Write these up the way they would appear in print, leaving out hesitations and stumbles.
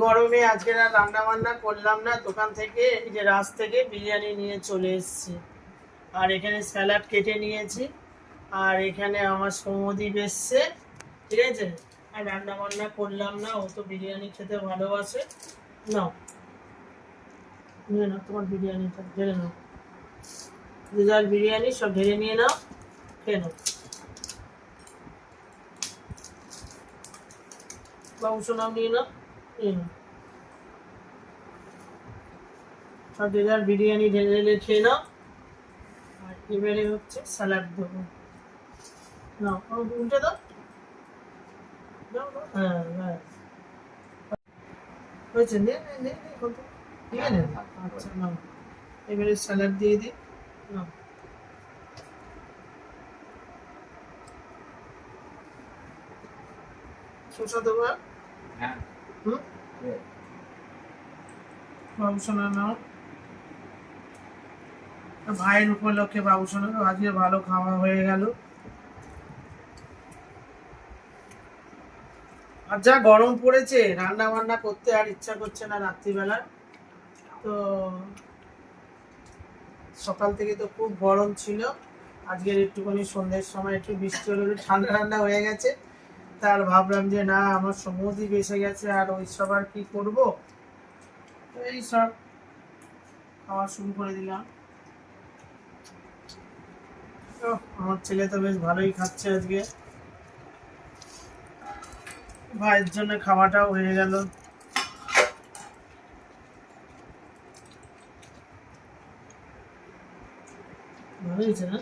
গরমে আজকে আর রান্না বান্না করলাম না, দোকান থেকে এই যে রাস থেকে বিরিয়ানি নিয়ে চলে এসেছি। আর এখানে স্যালাড কেটে নিয়েছি, আর এখানে আমার সৌমদীপ এসছে, ঠিক আছে। আর রান্না বান্না করলাম না, ও তো বিরিয়ানি খেতে ভালোবাসে। নাও নিয়ে নাও তোমার বিরিয়ানিটা, ঢেলে নাও। যে যার বিরিয়ানি সব ঢেলে নিয়ে নাও, খেয়ে নাও। বাবু সোনাও নিয়ে নাও, নিয়ে নাও। সব যে যার বিরিয়ানি ঢেলে ঢেলে খেয়ে নাও। আর এবারে হচ্ছে স্যালাড দেবো। নাও উল্টে দাও। হ্যাঁ হ্যাঁ, হয়েছে, নে নে নে নে, কত নিয়ে নে। আচ্ছা নাও, এবারে স্যালাড দিয়ে দিই। নাও, শসা দেবো। হুম, বাবু সোনা নাও। ভাইয়ের উপলক্ষে বাবু সোনা আজকে ভালো খাওয়া হয়ে গেল। আর যা গরম পড়েছে, রান্না বান্না করতে আর ইচ্ছা করছে না রাত্রিবেলা। তো সকাল থেকে তো খুব গরম ছিল, আজকের একটুখানি সন্ধ্যের সময় একটু বৃষ্টি হলো, একটু ঠান্ডা ঠান্ডা হয়ে গেছে। তার ভাবলাম যে না, আমার সৌমদীপ এসে গেছে, আর ওই সব আর কি করবো, তো এই সব খাওয়া শুরু করে দিলাম। আমার ছেলে তো বেশ ভালোই খাচ্ছে আজকে, ভাইয়ের জন্য খাওয়াটাও হয়ে গেল। ভালো হয়েছে না?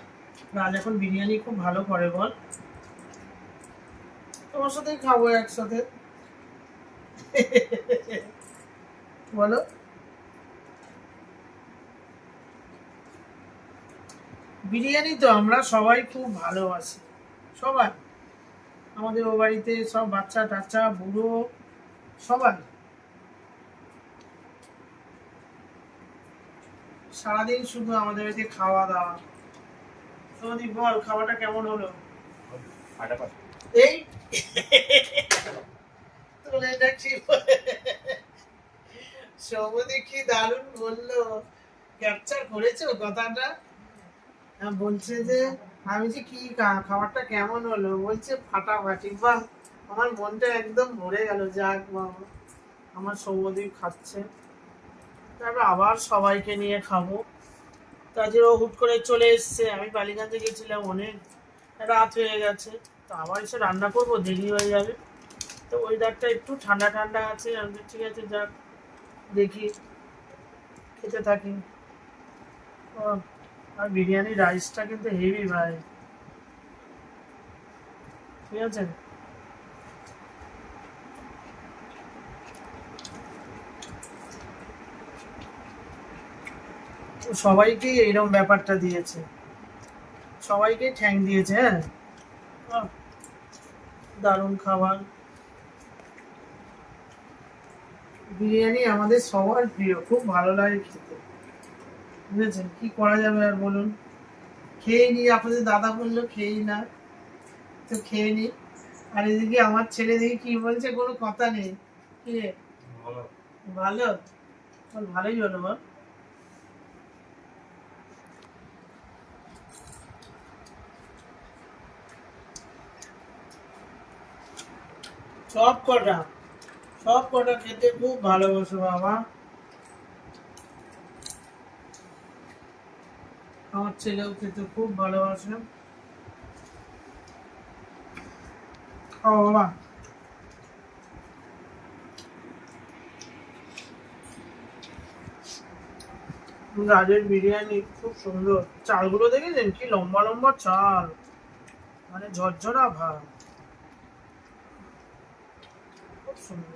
রাজ এখন বিরিয়ানি খুব ভালো করে, বল। তোমার সাথেই খাবো একসাথে, বলো। বিরিয়ানি তো আমরা সবাই খুব ভালোবাসি, সবাই। আমাদের ও বাড়িতে সব বাচ্চা টাচ্চা বুড়ো সবাই সারাদিন শুধু আমাদের বাড়িতে খাওয়া দাওয়া। সৌদীপ বল, খাওয়াটা কেমন হলো? এই তুলে দেখছি, সৌমদীপ কি দারুণ বললো, ক্যাপচার করেছো কথাটা। বলছে যে আমি যে কি খাবারটা কেমন হলো, বলছে ফাটাফাটি। বাহ, আমার মনটা একদম ভরে গেল। যাক বাবা, আমার সৌমদীপ খাচ্ছে, তারপর আবার সবাইকে নিয়ে খাবো। তাদের ও হুট করে চলে এসছে, আমি বালিগঞ্জে গেছিলাম, অনেক রাত হয়ে গেছে। তো আবার এসে রান্না করবো, দেরি হয়ে যাবে। তো ওয়েদারটা একটু ঠান্ডা ঠান্ডা আছে, আমি ঠিক আছে যাক, দেখি খেতে থাকি। আর বিরিয়ানি রাইসটা কিন্তু হেভি ভাই, ঠিক আছে। সবাইকেই এইরকম ব্যাপারটা দিয়েছে, সবাইকেই ঠ্যাং দিয়েছে। হ্যাঁ, দারুণ খাবার। বিরিয়ানি আমাদের সবার প্রিয়, খুব ভালো লাগে খেতে, বুঝেছেন। কি করা যাবে আর বলুন, খেয়ে নি। আপনাদের দাদা বললো খেয়েই না, তো খেয়ে নি। আর এদিকে আমার ছেলে দেখি কি বলছে, কোনো কথা নেই। কি রে, ভালো? বল ভালোই হলো, বল। সব কটা, সব কটা খেতে খুব ভালোবাসো বাবা। আমার ছেলেও খেতে খুব ভালোবাসে। ও বাবা, রাজের বিরিয়ানি খুব সুন্দর। চালগুলো দেখেছেন কি লম্বা লম্বা চাল, মানে ঝরঝরা ভাব, খুব সুন্দর।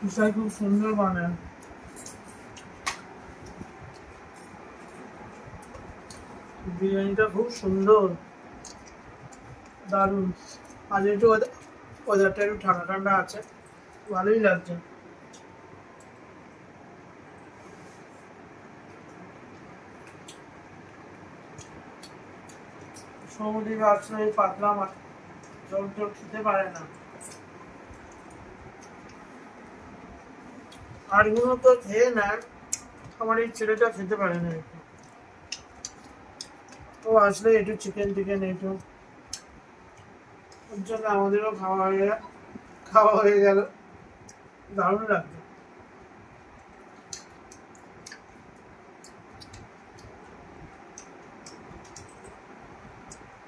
বিষয় খুব সুন্দর বানায় বিরিয়ানিটা, খুব সুন্দর, দারুণ। আজ একটু ওয়েদারটা একটু ঠান্ডা ঠান্ডা আছে, ভালোই লাগছে। সমুদ্রে আসলে পাতলা মাছ জল জল খেতে পারে না। আর এগুলো তো খেয়ে না, আমার এই ছেলেটা খেতে পারে না একটু। ও আসলে একটু চিকেন টিকেন একটু, ওর জন্য আমাদেরও খাওয়া হয়ে গেল। দারুণ লাগছে।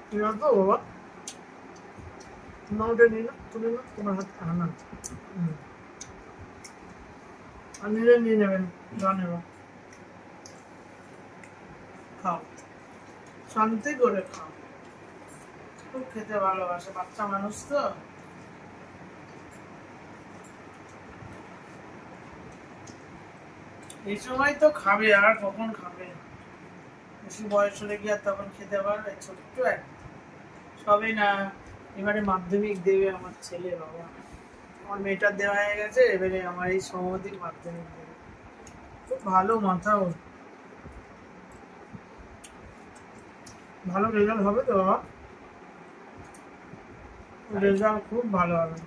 কি জানতো বাবা, না ওটা নিয়ে না, তুলে না তোমার হাত না। আর নিজে নিয়ে নেবেন, জানেন, খাও, শান্তি করে খাও। খুব খেতে ভালোবাসে, বাচ্চা মানুষ তো। এই সময় তো খাবে, আর কখন খাবে? বেশি বয়স হলে গিয়ে আর তখন খেতে পারবে? ছোট্ট এক, সবে না এবারে মাধ্যমিক দেবে আমার ছেলে। বাবা, আমার মেয়েটার দেওয়া হয়ে গেছে, এবারে আমার এই সমধিক মাধ্যমিক দেবে। খুব ভালো মাথা ওর, ভালো রেজাল্ট হবে তো বাবা, রেজাল্ট খুব ভালো হবে।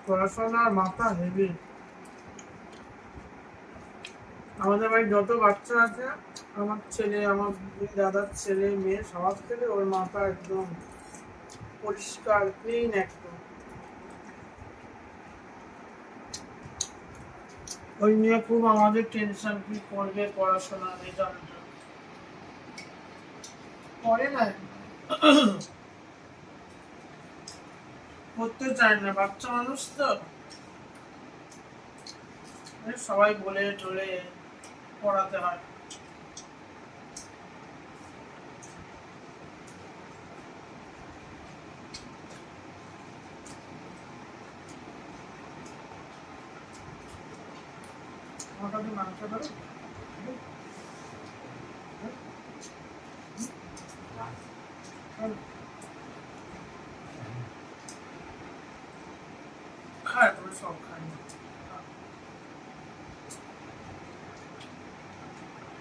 পড়াশোনার মাথা হেভি। আমাদের বাড়ির যত বাচ্চা আছে, আমার ছেলে, আমার দুই দাদার ছেলে মেয়ে, সবার থেকে ওর মাথা একদম পরিষ্কার, ক্লিন একদম। ওই নিয়ে খুব আমাদের টেনশন, কি করবে পড়াশোনা, রেজাল্ট পড়ে না, পড়তে চায় না, বাচ্চা মানুষ তো। সবাই বলে টলে পড়াতে হয়। মোটামুটি মাংস ধরো, খায় তুমি সব খায় না।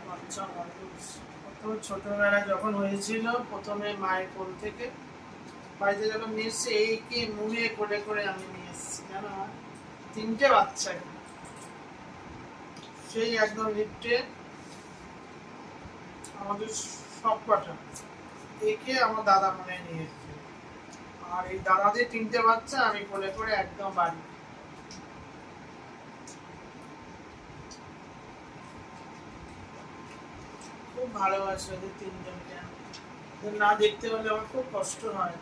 বাচ্চা মানুষ, কত ছোটবেলায় যখন হয়েছিল প্রথমে মায়ের কোল থেকে বাড়িতে যখন নিয়ে এসছে, এই কি মুখে কোলে করে আমি নিয়ে এসেছি জানো, 3টে বাচ্চা, সেই একদম লিফটে আমাদের সব কটা, একে আমার দাদা মনে নিয়ে এসছে। আর এই দাদাদের 3টে বাচ্চা আমি কোলে করে একদম বাড়ি। খুব ভালোবাসি ওদের 3জনকে, ওদের না দেখতে হলে আমার খুব কষ্ট হয়।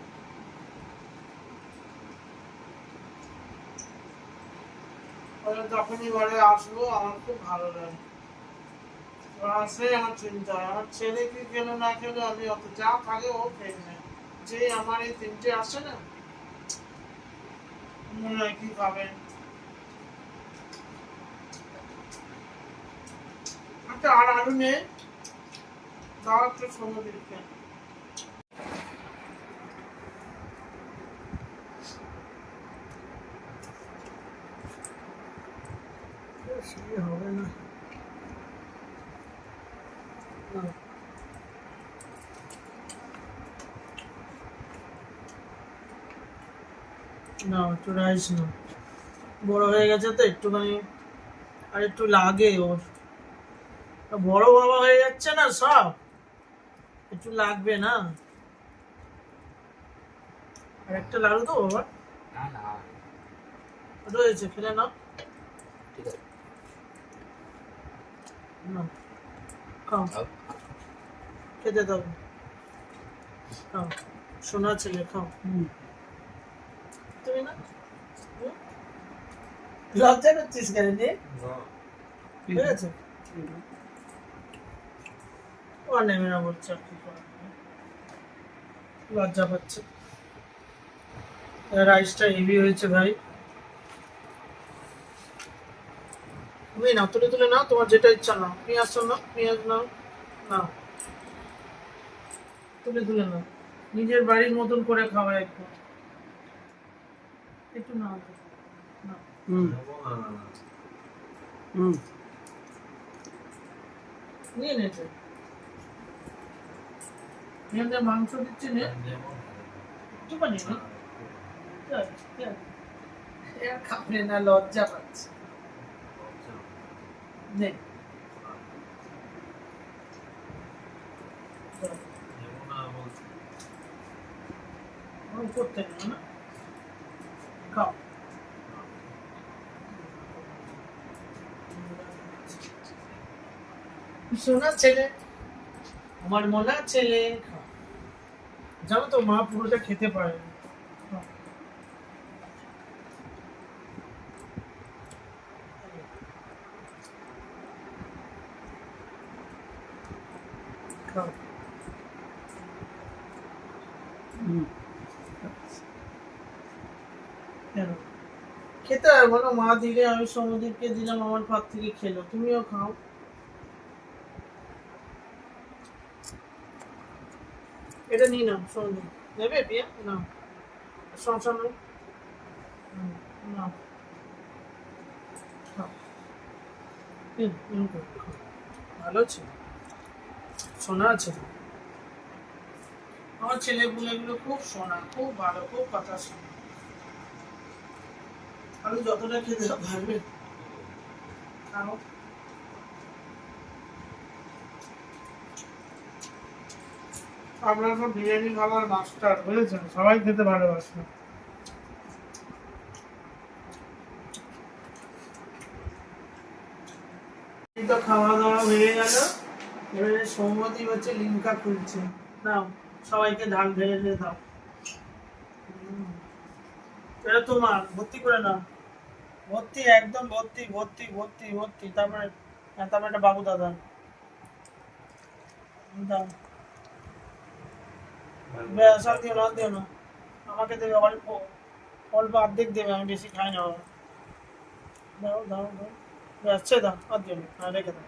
ওরা যখনই ঘরে আসবো আমার খুব ভালো লাগে, ওরা আসলে আমার চিন্তা হয়, আমার ছেলে কি খেলো না খেলো আমি অত, যা থাকে ও খেয়ে নেয়। যে আমার এই 3টে আসে না, মনে হয় কি খাবে। আচ্ছা, আর আলু নেই, দাও একটু সমুদ্রকে। হবে না, না একটু রাইস না, বড় হয়ে গেছে তো একটুখানি, আর একটু লাগে ওর, বড় বাবা হয়ে যাচ্ছে না সব, একটু লাগবে না। আর একটা লাড়ু তো বাবা, না না রয়েছে, খেলে নাও। ঠিক আছে, নাও, খাও, খেতে দাও, খাও, সোনা ছেলে খাও। তুমি না, লজ্জা করছিস কেন রে? ঠিক আছে, ও নেমে না বলছে, আর কি করা যাবে? লজ্জা পাচ্ছে। রাইসটা হেভি হয়েছে ভাই। তুমি নাও, তুলে তুলে নাও, তোমার যেটা ইচ্ছা নাও, পেঁয়াজ নাও, পেঁয়াজ নাও, নাও, তুলে তুলে নাও, নিজের বাড়ির মতন করে খাওয়া একটু, একটু নাও, নাও। নিয়ে নেছে, এখানে মাংস দিচ্ছে নে, একটু বানিয়ে নে, এর খাবে না, লজ্জা পাচ্ছে। নে করতে না খাও। সোনা ছেলে, আমার মনা ছেলে। জানো তো মা পুরোটা খেতে পারে না। খাও। কেন খেতে হয় বলো? মা দিলে, আমি সমুদ্রকে দিলাম, আমার পাত থেকে খেলো, তুমিও খাও। এটা নিয়ে নাও সমুদ্র, নেবে পিয়া? না সমস্যা নেই। নাও খাও। খাও। ভালো ছিল, সোনা ছিল আমার ছেলেপুলেগুলো, খুব সোনা, খুব ভালো, খুব কথা শোনা। আমি যতটা খেতে পারবে খাও। আপনারা সব বিরিয়ানি খাবার মাস্টার, বুঝেছেন? সবাই খেতে ভালোবাসে। এই তো খাওয়া দাওয়া হয়ে গেল। এবারে সৌমতি হচ্ছে লিমকা খুলছে। নাও, সবাইকে ঢাল ঢেলে ঢেলে দাও। এটা তোমার, ভর্তি করে নাও। ভর্তি, একদম ভর্তি ভর্তি ভর্তি ভর্তি। তারপরে তারপরে একটা বাবু দাদা দাও। ব্যাস, আর দিও না, আর দিও না। আমাকে দেবে অল্প, অল্প অর্ধেক দেবে, আমি বেশি খাই না বাবা। দাও দাও দাও, ব্যাস ছে দাও, আর দিও না, রেখে দাও।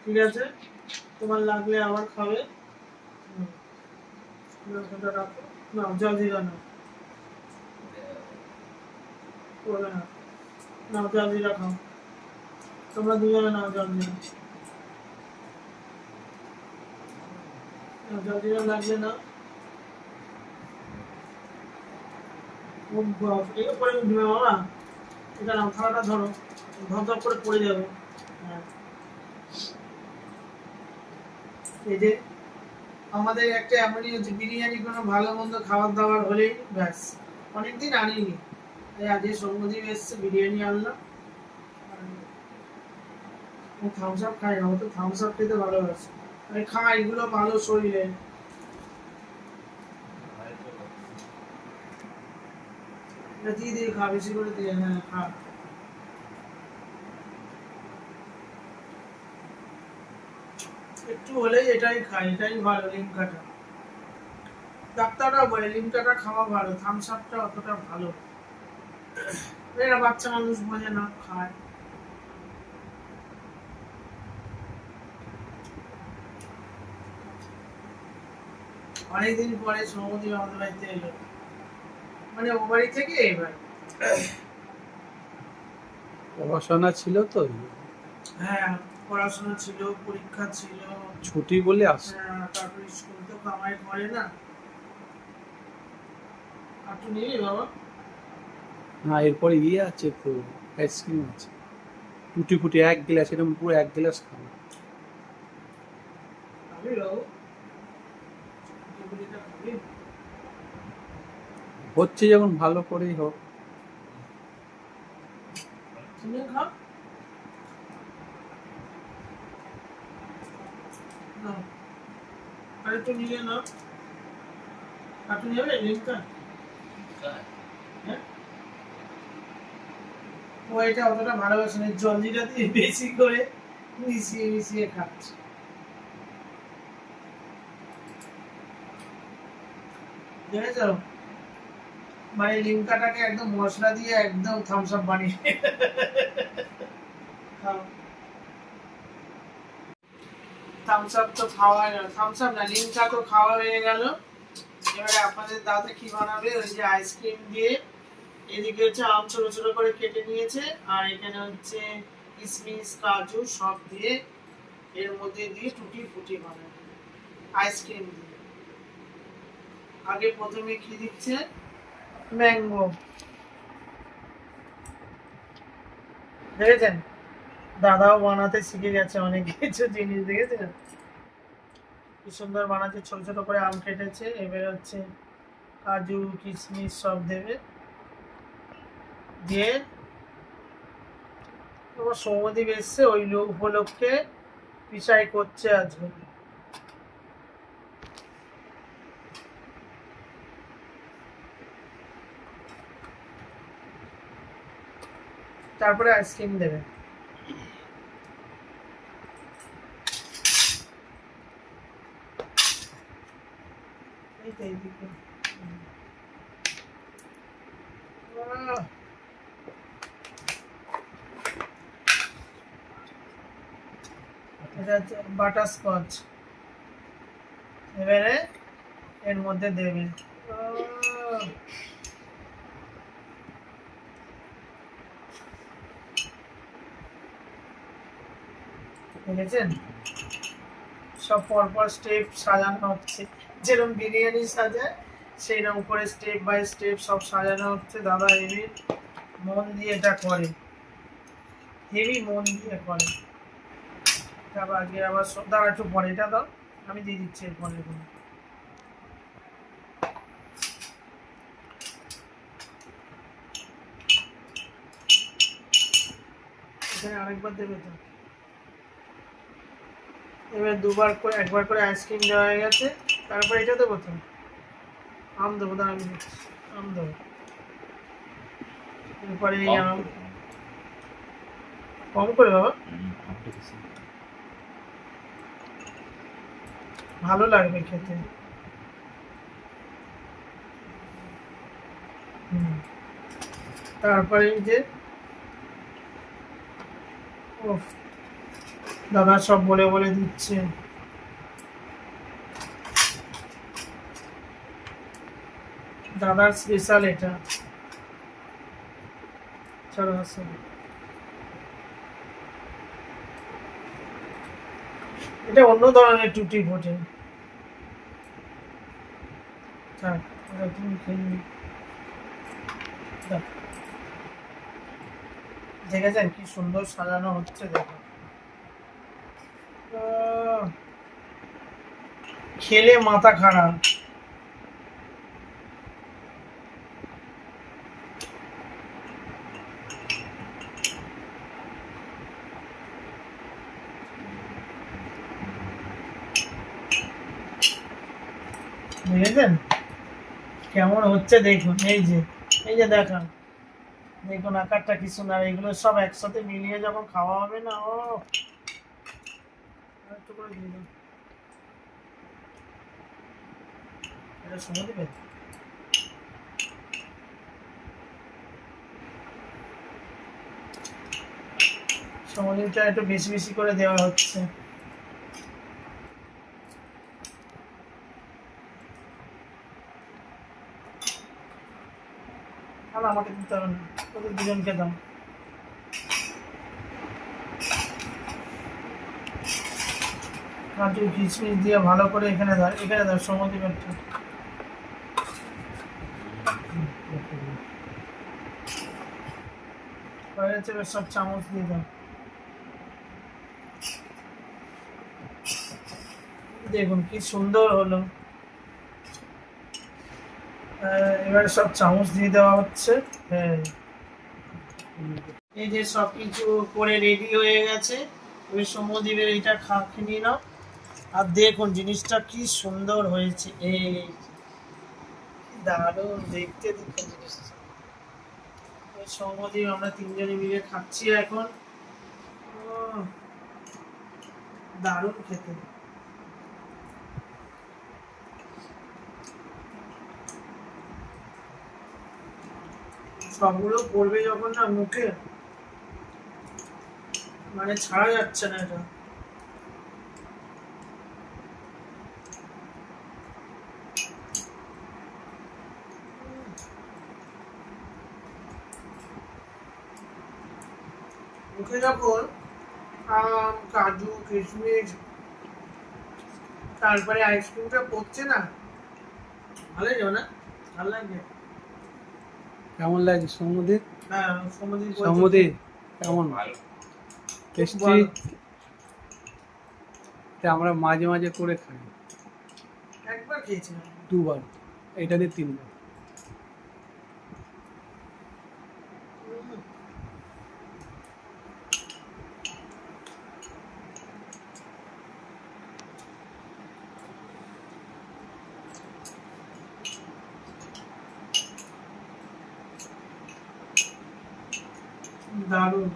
ঠিক আছে, তোমার লাগলে আবার খাবে। ওটা রাখো। নাও জল জিরা নাও, করবে না। নাও জল জিরা খাও, তোমরা দুজনে নাও জল জিরা। জল জিরা লাগলে না, এই করে উঠবে বাবা। এটা নাও, থালাটা ধরো, ধপ করে পড়ে যাবে। হ্যাঁ, এই যে আমাদের একটা এমনই হচ্ছে, বিরিয়ানি কোনো ভালো মন্দ খাবার দাবার হলেই ব্যাস। অনেকদিন আনিনি, এই আজকে সৌম্যদীপ এসছে, বিরিয়ানি আনলাম। থামস আপ খাই না, ও তো থামস আপ খেতে ভালোবাসে। আমি খাই, এগুলো ভালো শরীরে। এটা দিয়ে দিয়ে খা, বেশি করে দিয়ে, হ্যাঁ খা। একটু হলেই এটাই খাই, এটাই ভালো লিমকাটা। ডাক্তাররা বলে লিমকাটা খাওয়া ভালো, থামস আপটা অতটা ভালো। এরা বাচ্চা মানুষ বোঝে না, খায়। অনেকদিন পরে সৌমদীপ আমাদের বাড়িতে এলো, মানে ও বাড়ি থেকে এবার। পড়াশোনা ছিল তো, হ্যাঁ, পড়াশোনা ছিল, পরীক্ষা ছিল। ছুটি বলে আস। তারপরে স্কুল তো কামাই করে না। আর তুই নিবি বাবা? না, এরপরে ইয়ে আছে তো, আইসক্রিম আছে, টুটি ফুটি 1 গ্লাস, এরকম পুরো 1 গ্লাস খাবো। খাবি বাবু? চকলেটটা খাবি? হচ্ছে যখন ভালো করেই হোক। তুমি খা। নাও, আর একটু নিলে না। আর তুই নেবে লিমকা? হ্যাঁ, ও এটা অতটা ভালোবাসে না, জলজিরা দিয়ে বেশি করে মিশিয়ে মিশিয়ে খাচ্ছে। দেখেছ, মানে লিমকাটাকে একদম মশলা দিয়ে একদম থামস আপ বানিয়ে খাও। থামস আপ তো খাওয়া, থামস আপ না, লিমকা তো খাওয়া হয়ে গেল। এবারে আপনাদের দাদা কি বানাবে, ওই যে আইসক্রিম দিয়ে, এদিকে হচ্ছে আম ছোট ছোট করে কেটে নিয়েছে, আর এখানে হচ্ছে কিশমিশ কাজু সব দিয়ে এর মধ্যে দিয়ে টুটি ফুটি বানাবে আইসক্রিম দিয়ে। আগে প্রথমে কি দিচ্ছে, ম্যাঙ্গো দেখেছেন, দাদাও বানাতে শিখে গেছে অনেক কিছু জিনিস, দেখেছেন কি সুন্দর বানাচ্ছে। ছোট ছোট করে আম কেটেছে, এবারে হচ্ছে কাজু কিশমিশ সব দেবে, দিয়ে আমার সৌমদীপ এসছে ওই উপলক্ষে পিসাই করছে আজকে। তারপরে আইসক্রিম দেবে। এই তো এইদিকে। আহ, এটা হচ্ছে বাটার স্কচ, এবারে এর মধ্যে দেবে। আহ, দেখেছেন সব পরপর স্টেপ সাজানো হচ্ছে, যেরকম বিরিয়ানি সাজায় সেইরকম করে স্টেপ বাই স্টেপ সব সাজানো হচ্ছে। দাদা হেভি মন দিয়ে এটা করে, হেভি মন দিয়ে করে। তারপর আগে আবার দাঁড়া একটু পরে এটা দাও, আমি দিয়ে দিচ্ছি এরপরে। এখানে আরেকবার দেবে তো, এবার দুবার করে একবার করে আইসক্রিম দেওয়া হয়ে গেছে, তারপর এটা দেবো তো, আম দেবো, দাঁড়া আমি দিচ্ছি, আম দেবো। এরপরে এই আম কম করে বাবা, ভালো লাগবে খেতে। তারপরে এই যে ওফ, দাদা সব বলে বলে দিচ্ছে। দাদার স্পেশাল এটা, চলো আসো। এটা অন্য ধরনের টুটি ফুটি। থাক, ওটা তুমি খেয়ে নিও। দাও। দেখেছেন কি সুন্দর সাজানো হচ্ছে, দেখো আহ, খেলে মাথা খারাপ। দেখেছেন কেমন হচ্ছে দেখুন, এই যে দেখা, দেখুন আকারটা কি সুন্দর। এগুলো সব একসাথে মিলিয়ে যখন খাওয়া হবে না, ও একটু করে দিয়ে দাও। এটা সময় দেবে, সময়টা একটু বেশি বেশি করে দেওয়া হচ্ছে। আর আমাকে দিতে হবে না, ওদের দুজনকে দাও। কাজু কিশমিশ দিয়ে ভালো করে এখানে দাও, এখানে দাও সমদ্বীপ একটা। হয়ে গেছে, এবার সব চামচ দিয়ে দাও। দেখুন কি সুন্দর হলো। এবারে সব চামচ দিয়ে দেওয়া হচ্ছে। হ্যাঁ, এই যে সব কিছু করে রেডি হয়ে গেছে, এবার সমদ্বীপের এইটা খেয়ে নিয়ে নাও। আর দেখুন জিনিসটা কি সুন্দর হয়েছে, এই দারুণ দেখতে, দেখুন জিনিসটা। ওই সমদ্বীপ আমরা তিনজনে মিলে খাচ্ছি এখন, দারুণ খেতে। সবগুলো পড়বে যখন না মুখে, মানে ছাড়া যাচ্ছে না এটা। মুখে যখন আম কাজু কিশমিশ তারপরে আইসক্রিমটা পড়ছে না, ভালো যাবে না, ভালো লাগবে। কেমন লাগছে সমুদ্রে? হ্যাঁ সমুদ্র সমুদ্রে কেমন ভালো। টেস্টি? এটা আমরা মাঝে মাঝে করে খাই, একবার খেয়েছিলাম। দুবার, এটা দিয়ে তিনবার। উম, দারুণ।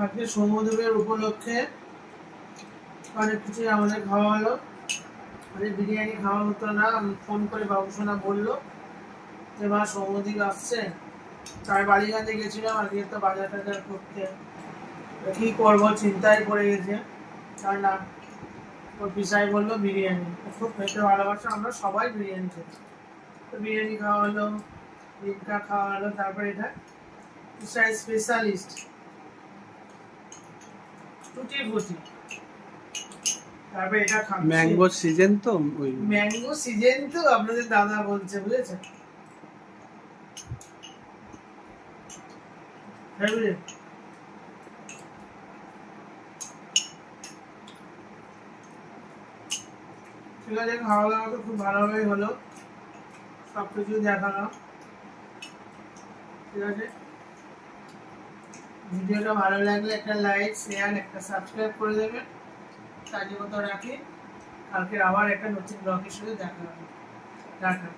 আজকে সমুদ্রের উপলক্ষে অনেক কিছু আমাদের খাওয়া হলো। মানে বিরিয়ানি খাওয়া হতো না, আমি ফোন করে বাবুসোনা বললো যে মা সমুদ্র আসছে, তাই বাড়িগঞ্জে গেছিলাম আজকে তো বাজার টাজার করতে। তো কি করবো চিন্তায় পড়ে গেছে, কারণ না ওর পিসাই বললো বিরিয়ানি, ও খুব খেতে ভালোবাসে, আমরা সবাই বিরিয়ানি খেয়েছি। তো বিরিয়ানি খাওয়া হলো, লিটকা খাওয়া হলো, তারপরে এটা পিসাই স্পেশালিস্ট টুটি ফুটি, তারপরে এটা খাচ্ছি। ম্যাঙ্গো সিজন তো ওই ম্যাঙ্গো সিজন তো আপনাদের দাদা বলছে, বুঝেছেন? বুঝলে? ঠিক আছে, খাওয়া দাওয়া তো খুব ভালোভাবেই হলো, সব কিছু দেখালাম। ঠিক আছে, ভিডিওটা ভালো লাগলে একটা লাইক শেয়ার একটা সাবস্ক্রাইব করে দেবেন। আজকের মতো রাখি, কালকে আবার একটা নতুন ব্লগের সাথে দেখা হবে। টাটা।